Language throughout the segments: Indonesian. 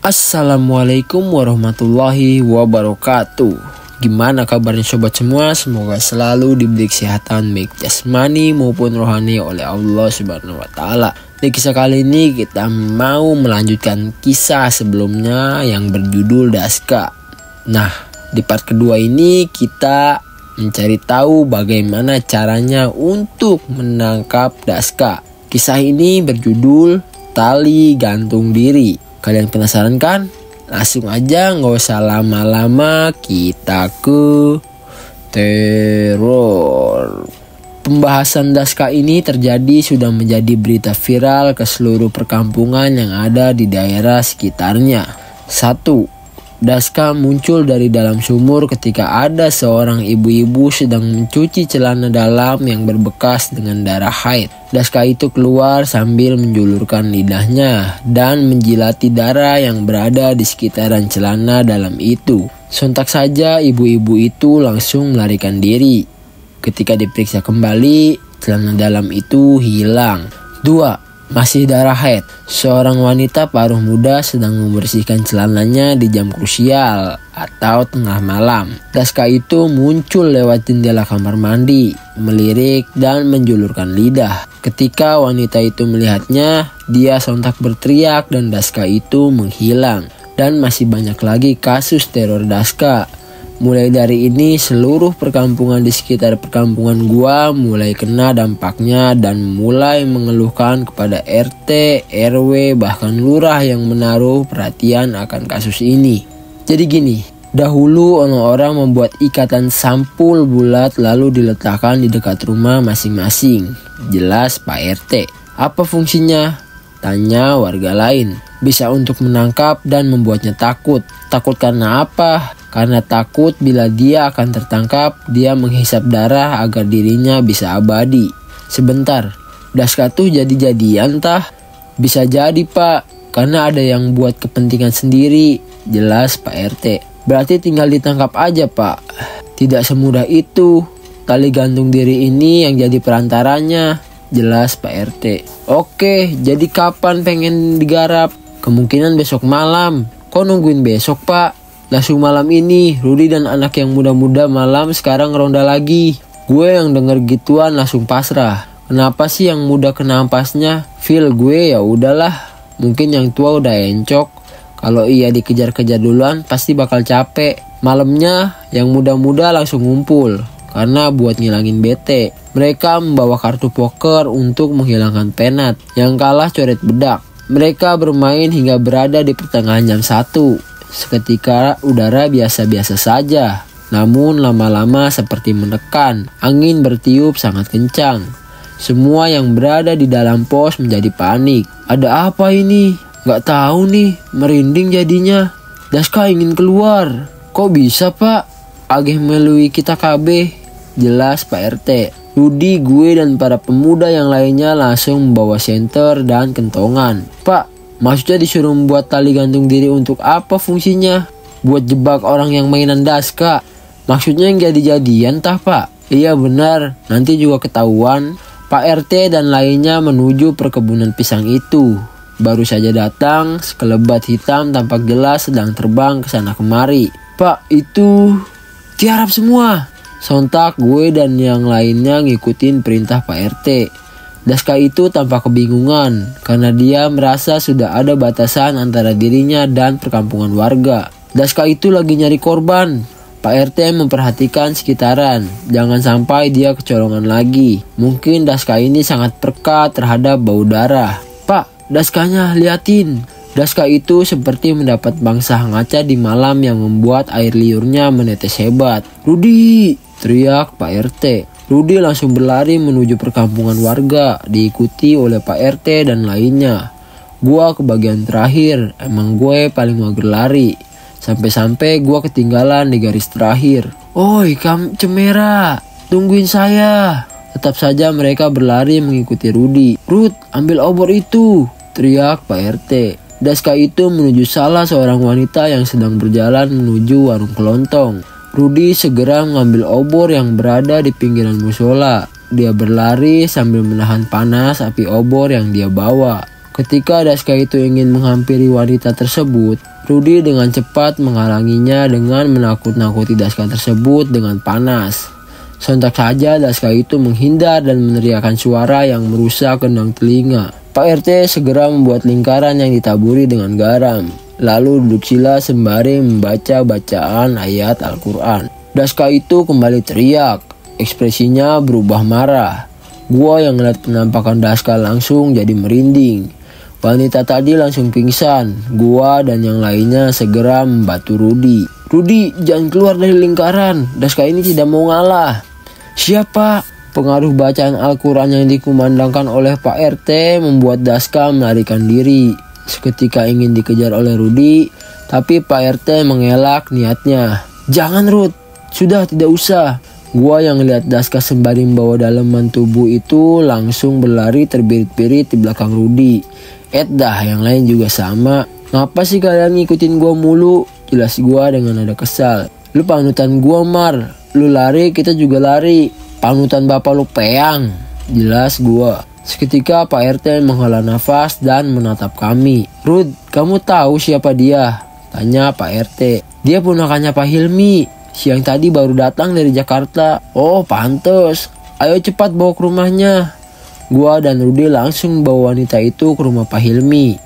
Assalamualaikum warahmatullahi wabarakatuh. Gimana kabarnya sobat semua? Semoga selalu diberi kesehatan baik jasmani maupun rohani oleh Allah Subhanahu wa taala. Di kisah kali ini kita mau melanjutkan kisah sebelumnya yang berjudul Daska. Nah, di part kedua ini kita mencari tahu bagaimana caranya untuk menangkap Daska. Kisah ini berjudul Tali Gantung Diri. Kalian penasaran kan? Langsung aja, nggak usah lama-lama, kita ke teror. Pembahasan Daska ini terjadi sudah menjadi berita viral ke seluruh perkampungan yang ada di daerah sekitarnya. 1. Daska muncul dari dalam sumur ketika ada seorang ibu-ibu sedang mencuci celana dalam yang berbekas dengan darah haid. Daska itu keluar sambil menjulurkan lidahnya dan menjilati darah yang berada di sekitaran celana dalam itu. Sontak saja ibu-ibu itu langsung melarikan diri. Ketika diperiksa kembali, celana dalam itu hilang. 2. Masih darah haid. Seorang wanita paruh muda sedang membersihkan celananya di jam krusial atau tengah malam. Daska itu muncul lewat jendela kamar mandi, melirik dan menjulurkan lidah. Ketika wanita itu melihatnya, dia sontak berteriak dan Daska itu menghilang. Dan masih banyak lagi kasus teror Daska. Mulai dari ini seluruh perkampungan di sekitar perkampungan gua mulai kena dampaknya dan mulai mengeluhkan kepada RT, RW, bahkan lurah yang menaruh perhatian akan kasus ini. Jadi gini, dahulu orang-orang membuat ikatan sampul bulat lalu diletakkan di dekat rumah masing-masing. Jelas Pak RT. Apa fungsinya? Tanya warga lain. Bisa untuk menangkap dan membuatnya takut. Takut karena apa? Karena takut bila dia akan tertangkap, dia menghisap darah agar dirinya bisa abadi. Sebentar, Daska tuh jadi-jadian tah? Bisa jadi Pak, karena ada yang buat kepentingan sendiri. Jelas Pak RT. Berarti tinggal ditangkap aja Pak. Tidak semudah itu. Tali gantung diri ini yang jadi perantaranya. Jelas Pak RT. Oke, jadi kapan pengen digarap? Kemungkinan besok malam. Kok nungguin besok Pak? Langsung malam ini. Rudi dan anak yang muda-muda malam sekarang ronda lagi. Gue yang denger gituan langsung pasrah. Kenapa sih yang muda kena ampasnya? Feel gue ya udahlah. Mungkin yang tua udah encok. Kalau ia dikejar-kejar duluan pasti bakal capek. Malamnya yang muda-muda langsung ngumpul. Karena buat ngilangin bete. Mereka membawa kartu poker untuk menghilangkan penat. Yang kalah coret bedak. Mereka bermain hingga berada di pertengahan jam 1. Seketika udara biasa-biasa saja. Namun lama-lama seperti menekan. Angin bertiup sangat kencang. Semua yang berada di dalam pos menjadi panik. Ada apa ini? Gak tahu nih, merinding jadinya. Daska ingin keluar. Kok bisa Pak? Agih melui kita KB. Jelas Pak RT. Rudi, gue dan para pemuda yang lainnya langsung membawa senter dan kentongan. Pak, maksudnya disuruh membuat tali gantung diri untuk apa fungsinya? Buat jebak orang yang mainan Daska. Maksudnya yang jadi-jadian tah Pak? Iya benar, nanti juga ketahuan. Pak RT dan lainnya menuju perkebunan pisang itu. Baru saja datang, sekelebat hitam tampak jelas sedang terbang ke sana kemari. Pak, itu tiarap semua. Sontak gue dan yang lainnya ngikutin perintah Pak RT. Daska itu tampak kebingungan karena dia merasa sudah ada batasan antara dirinya dan perkampungan warga. Daska itu lagi nyari korban. Pak RT memperhatikan sekitaran. Jangan sampai dia kecolongan lagi. Mungkin Daska ini sangat peka terhadap bau darah. Pak, Daskanya liatin. Daska itu seperti mendapat bangsa ngaca di malam yang membuat air liurnya menetes hebat. Rudi! Teriak Pak RT. Rudi langsung berlari menuju perkampungan warga, diikuti oleh Pak RT dan lainnya. Gua ke bagian terakhir, emang gue paling mager lari. Sampai-sampai gua ketinggalan di garis terakhir. Oi, Cemera, tungguin saya. Tetap saja mereka berlari mengikuti Rudi. Rud, ambil obor itu, teriak Pak RT. Daska itu menuju salah seorang wanita yang sedang berjalan menuju warung kelontong. Rudi segera mengambil obor yang berada di pinggiran musola. Dia berlari sambil menahan panas api obor yang dia bawa. Ketika Daska itu ingin menghampiri wanita tersebut, Rudy dengan cepat menghalanginya dengan menakut-nakuti Daska tersebut dengan panas. Sontak saja Daska itu menghindar dan meneriakkan suara yang merusak kendang telinga. Pak RT segera membuat lingkaran yang ditaburi dengan garam. Lalu duduk sila sembari membaca bacaan ayat Al-Quran. Daska itu kembali teriak. Ekspresinya berubah marah. Gua yang melihat penampakan Daska langsung jadi merinding. Wanita tadi langsung pingsan. Gua dan yang lainnya segera membantu Rudy. Rudy, jangan keluar dari lingkaran. Daska ini tidak mau ngalah. Siapa? Pengaruh bacaan Al-Quran yang dikumandangkan oleh Pak RT membuat Daska melarikan diri. Seketika ingin dikejar oleh Rudy, tapi Pak RT mengelak niatnya. Jangan Rud, sudah tidak usah. Gua yang lihat Daska sembari membawa daleman tubuh itu langsung berlari terbirit-birit di belakang Rudy. Dah, yang lain juga sama. Ngapa sih kalian ngikutin gua mulu? Jelas gua dengan nada kesal. Lu panutan gua Mar. Lu lari, kita juga lari. Panutan bapak lu peang. Jelas gua. Seketika Pak RT menghela nafas dan menatap kami. Rud, kamu tahu siapa dia? Tanya Pak RT. Dia ponakannya Pak Hilmi. Siang tadi baru datang dari Jakarta. Oh, pantes. Ayo cepat bawa ke rumahnya. Gua dan Rudy langsung bawa wanita itu ke rumah Pak Hilmi.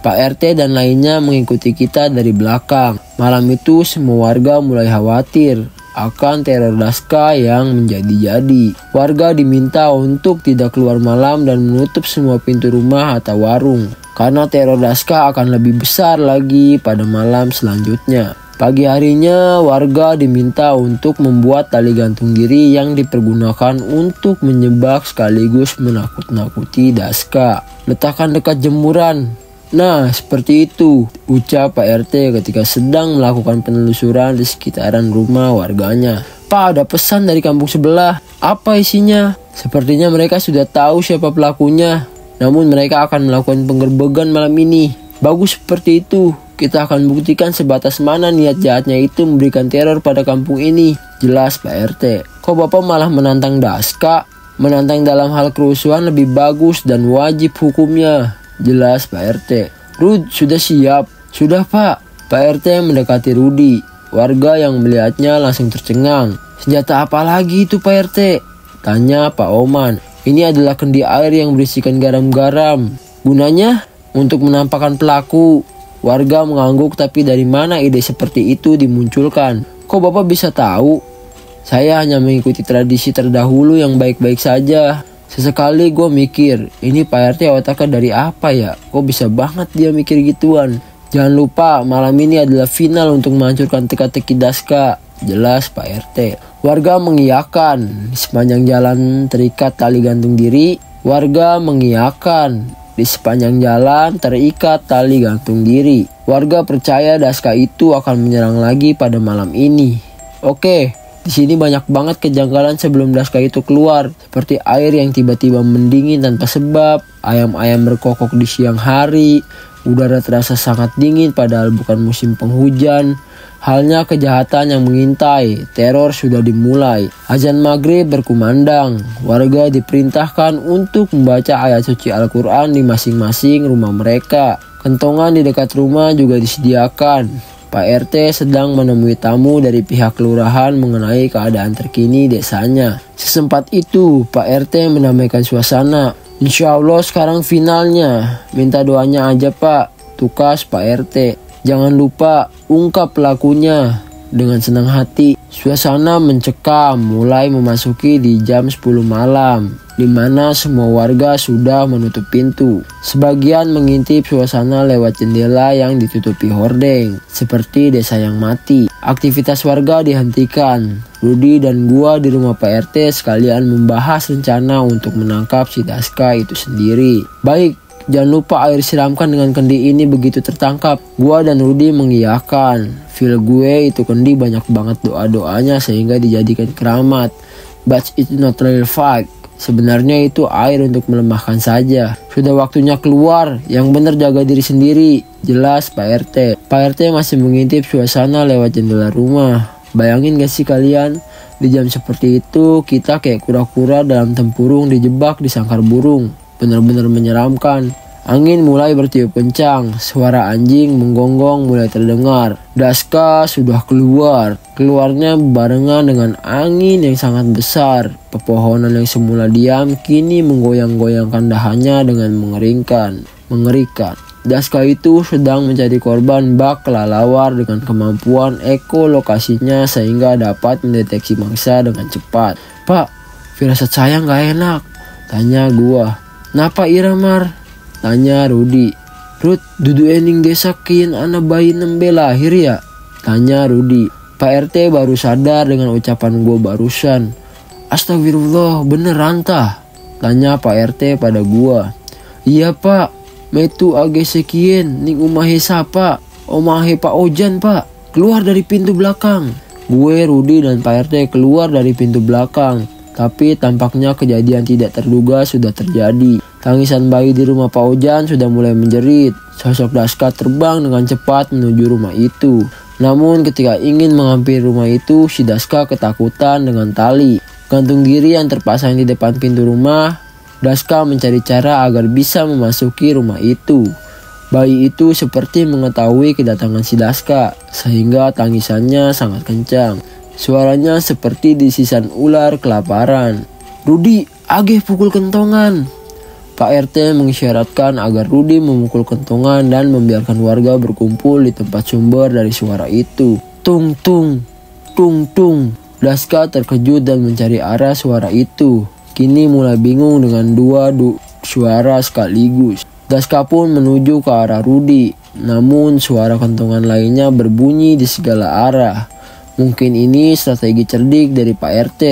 Pak RT dan lainnya mengikuti kita dari belakang. Malam itu semua warga mulai khawatir akan teror Daska yang menjadi-jadi. Warga diminta untuk tidak keluar malam dan menutup semua pintu rumah atau warung. Karena teror Daska akan lebih besar lagi pada malam selanjutnya. Pagi harinya warga diminta untuk membuat tali gantung diri yang dipergunakan untuk menyebak sekaligus menakut-nakuti Daska. Letakkan dekat jemuran. Nah, seperti itu, ucap Pak RT ketika sedang melakukan penelusuran di sekitaran rumah warganya. Pak, ada pesan dari kampung sebelah. Apa isinya? Sepertinya mereka sudah tahu siapa pelakunya. Namun mereka akan melakukan penggerbegan malam ini. Bagus seperti itu. Kita akan buktikan sebatas mana niat jahatnya itu memberikan teror pada kampung ini. Jelas Pak RT. Kok Bapak malah menantang Daska? Menantang dalam hal kerusuhan lebih bagus dan wajib hukumnya. Jelas Pak RT. Rud, sudah siap? Sudah Pak. Pak RT mendekati Rudy. Warga yang melihatnya langsung tercengang. Senjata apa lagi itu Pak RT? Tanya Pak Oman. Ini adalah kendi air yang berisikan garam-garam. Gunanya untuk menampakkan pelaku. Warga mengangguk, tapi dari mana ide seperti itu dimunculkan? Kok Bapak bisa tahu? Saya hanya mengikuti tradisi terdahulu yang baik-baik saja. Sesekali gue mikir, ini Pak RT otaknya dari apa ya? Kok bisa banget dia mikir gituan? Jangan lupa, malam ini adalah final untuk menghancurkan teka-teki Daska. Jelas Pak RT. Warga mengiyakan. Di sepanjang jalan terikat tali gantung diri. Warga mengiyakan. Di sepanjang jalan terikat tali gantung diri. Warga percaya Daska itu akan menyerang lagi pada malam ini. Oke, di sini banyak banget kejanggalan sebelum Daska itu keluar. Seperti air yang tiba-tiba mendingin tanpa sebab, ayam-ayam berkokok di siang hari, udara terasa sangat dingin padahal bukan musim penghujan. Halnya kejahatan yang mengintai, teror sudah dimulai. Azan maghrib berkumandang, warga diperintahkan untuk membaca ayat suci Al-Quran di masing-masing rumah mereka. Kentongan di dekat rumah juga disediakan. Pak RT sedang menemui tamu dari pihak kelurahan mengenai keadaan terkini desanya. Sesempat itu, Pak RT menamaikan suasana. Insya Allah sekarang finalnya, minta doanya aja Pak, tukas Pak RT. Jangan lupa ungkap pelakunya. Dengan senang hati, suasana mencekam mulai memasuki di jam 10 malam, di mana semua warga sudah menutup pintu. Sebagian mengintip suasana lewat jendela yang ditutupi hordeng, seperti desa yang mati. Aktivitas warga dihentikan. Rudy dan gua di rumah Pak RT sekalian membahas rencana untuk menangkap si Daska itu sendiri. Baik, jangan lupa air siramkan dengan kendi ini begitu tertangkap. Gua dan Rudy mengiyakan. Feel gue itu kendi banyak banget doa-doanya sehingga dijadikan keramat. But it's not real fact. Sebenarnya itu air untuk melemahkan saja. Sudah waktunya keluar. Yang benar jaga diri sendiri. Jelas Pak RT. Pak RT masih mengintip suasana lewat jendela rumah. Bayangin gak sih kalian? Di jam seperti itu kita kayak kura-kura dalam tempurung dijebak di sangkar burung. Benar-benar menyeramkan. Angin mulai bertiup kencang, suara anjing menggonggong mulai terdengar. Daska sudah keluar. Keluarnya barengan dengan angin yang sangat besar. Pepohonan yang semula diam kini menggoyang-goyangkan dahannya dengan mengerikan. Daska itu sedang mencari korban bak kelelawar dengan kemampuan ekolokasinya sehingga dapat mendeteksi mangsa dengan cepat. "Pak, firasat saya nggak enak," tanya gua. "Napa Iramar?" tanya Rudi. "Rud, dudu ening desa kian anak bayi nembe lahir ya?" tanya Rudi. Pak RT baru sadar dengan ucapan gua barusan. "Astagfirullah, beneran tah?" tanya Pak RT pada gua. "Iya Pak, metu age sekien ning umahe sapa? Omahe Pak Ojan Pak, keluar dari pintu belakang." Gue, Rudi, dan Pak RT keluar dari pintu belakang. Tapi tampaknya kejadian tidak terduga sudah terjadi. Tangisan bayi di rumah Pak Ojan sudah mulai menjerit. Sosok Daska terbang dengan cepat menuju rumah itu. Namun ketika ingin menghampiri rumah itu, si Daska ketakutan dengan tali gantung diri yang terpasang di depan pintu rumah. Daska mencari cara agar bisa memasuki rumah itu. Bayi itu seperti mengetahui kedatangan si Daska, sehingga tangisannya sangat kencang. Suaranya seperti disisan ular kelaparan. "Rudi, agih pukul kentongan." Pak RT mengisyaratkan agar Rudi memukul kentongan dan membiarkan warga berkumpul di tempat sumber dari suara itu. Tung tung, tung tung. Daska terkejut dan mencari arah suara itu. Kini mulai bingung dengan dua suara sekaligus. Daska pun menuju ke arah Rudi. Namun suara kentongan lainnya berbunyi di segala arah. Mungkin ini strategi cerdik dari Pak RT.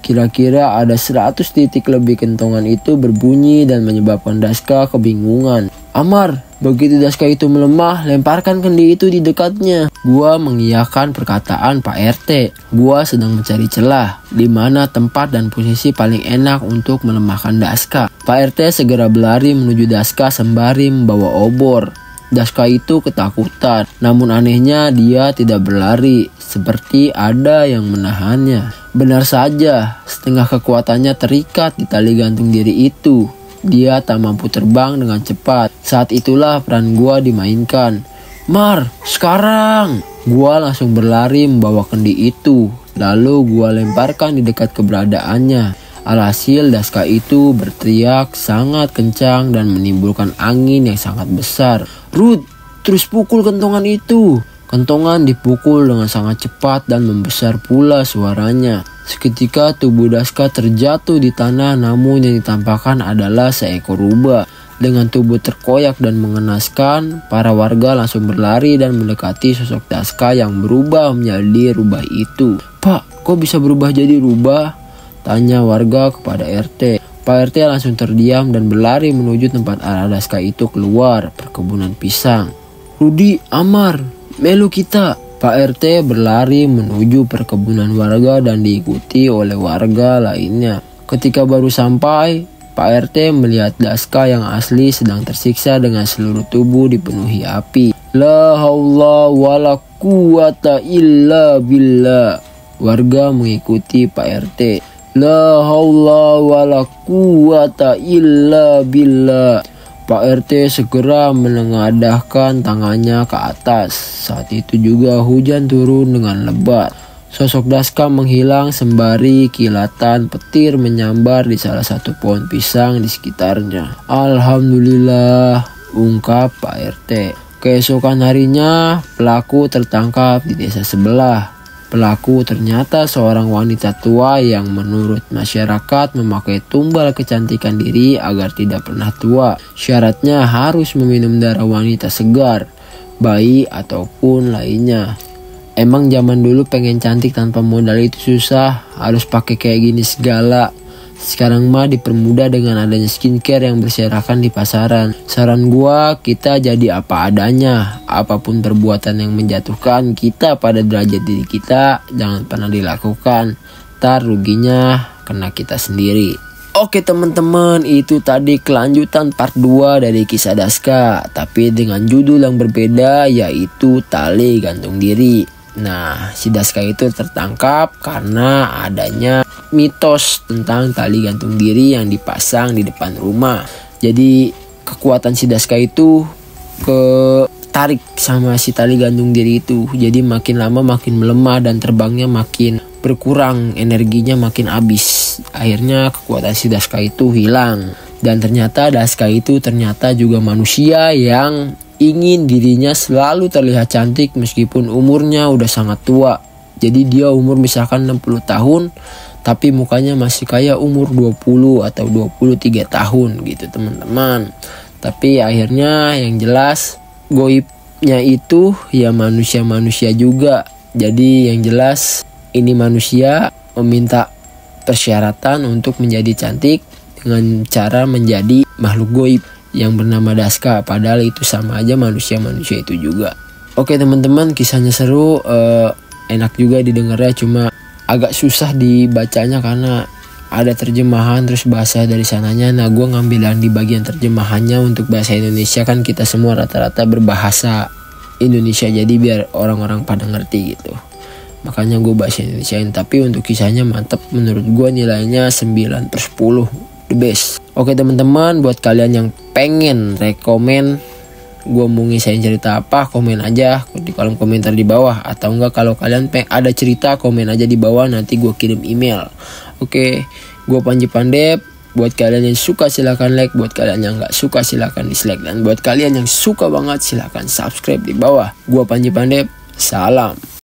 Kira-kira ada 100 titik lebih kentongan itu berbunyi dan menyebabkan Daska kebingungan. "Amar, begitu Daska itu melemah, lemparkan kendi itu di dekatnya." Gua mengiyakan perkataan Pak RT. Gua sedang mencari celah di mana tempat dan posisi paling enak untuk melemahkan Daska. Pak RT segera berlari menuju Daska sembari membawa obor. Daska itu ketakutan, namun anehnya dia tidak berlari, seperti ada yang menahannya. Benar saja, setengah kekuatannya terikat di tali gantung diri itu. Dia tak mampu terbang dengan cepat. Saat itulah peran gua dimainkan. "Mar, sekarang!" Gua langsung berlari membawa kendi itu, lalu gua lemparkan di dekat keberadaannya. Alhasil Daska itu berteriak sangat kencang dan menimbulkan angin yang sangat besar. "Rud, terus pukul kentongan itu." Kentongan dipukul dengan sangat cepat dan membesar pula suaranya. Seketika tubuh Daska terjatuh di tanah, namun yang ditampakkan adalah seekor rubah. Dengan tubuh terkoyak dan mengenaskan, para warga langsung berlari dan mendekati sosok Daska yang berubah menjadi rubah itu. "Pak, kok bisa berubah jadi rubah?" tanya warga kepada RT. Pak RT langsung terdiam dan berlari menuju tempat arah Daska itu keluar, perkebunan pisang. "Rudi, Amar, melu kita." Pak RT berlari menuju perkebunan warga dan diikuti oleh warga lainnya. Ketika baru sampai, Pak RT melihat Daska yang asli sedang tersiksa dengan seluruh tubuh dipenuhi api. "La haula wala quwata illa billah." Warga mengikuti Pak RT. "La haula wala quwata illa billah." Pak RT segera menengadahkan tangannya ke atas. Saat itu juga hujan turun dengan lebat. Sosok Daska menghilang sembari kilatan petir menyambar di salah satu pohon pisang di sekitarnya. "Alhamdulillah," ungkap Pak RT. Keesokan harinya, pelaku tertangkap di desa sebelah. Pelaku ternyata seorang wanita tua yang menurut masyarakat memakai tumbal kecantikan diri agar tidak pernah tua. Syaratnya harus meminum darah wanita segar, bayi ataupun lainnya. Emang zaman dulu pengen cantik tanpa modal itu susah, harus pakai kayak gini segala. Sekarang mah dipermudah dengan adanya skincare yang berserakan di pasaran. Saran gua, kita jadi apa adanya. Apapun perbuatan yang menjatuhkan kita pada derajat diri kita, jangan pernah dilakukan. Ntar ruginya kena kita sendiri. Oke teman-teman, itu tadi kelanjutan part 2 dari kisah Daska, tapi dengan judul yang berbeda, yaitu tali gantung diri. Nah, si Daska itu tertangkap karena adanya mitos tentang tali gantung diri yang dipasang di depan rumah. Jadi kekuatan si Daska itu tarik sama si tali gantung diri itu. Jadi makin lama makin melemah dan terbangnya makin berkurang, energinya makin habis. Akhirnya kekuatan si Daska itu hilang. Dan ternyata Daska itu ternyata juga manusia yang ingin dirinya selalu terlihat cantik meskipun umurnya udah sangat tua. Jadi dia umur misalkan 60 tahun tapi mukanya masih kayak umur 20 atau 23 tahun gitu teman-teman. Tapi akhirnya yang jelas goibnya itu ya manusia-manusia juga. Jadi yang jelas ini manusia meminta persyaratan untuk menjadi cantik dengan cara menjadi makhluk goib yang bernama Daska, padahal itu sama aja manusia-manusia itu juga. Oke teman-teman, kisahnya seru, enak juga didengarnya, cuma agak susah dibacanya karena ada terjemahan terus bahasa dari sananya. Nah gue ngambil yang di bagian terjemahannya untuk bahasa Indonesia, kan kita semua rata-rata berbahasa Indonesia, jadi biar orang-orang pada ngerti gitu. Makanya gue bahasa Indonesiain, tapi untuk kisahnya mantep, menurut gue nilainya 9/10, the best. Oke teman-teman, buat kalian yang pengen rekomen gue mau ngisain cerita apa, komen aja di kolom komentar di bawah. Atau enggak kalau kalian ada cerita, komen aja di bawah, nanti gue kirim email. Oke, gue Panji Pandep. Buat kalian yang suka silahkan like, buat kalian yang gak suka silahkan dislike, dan buat kalian yang suka banget silahkan subscribe di bawah. Gue Panji Pandep, salam.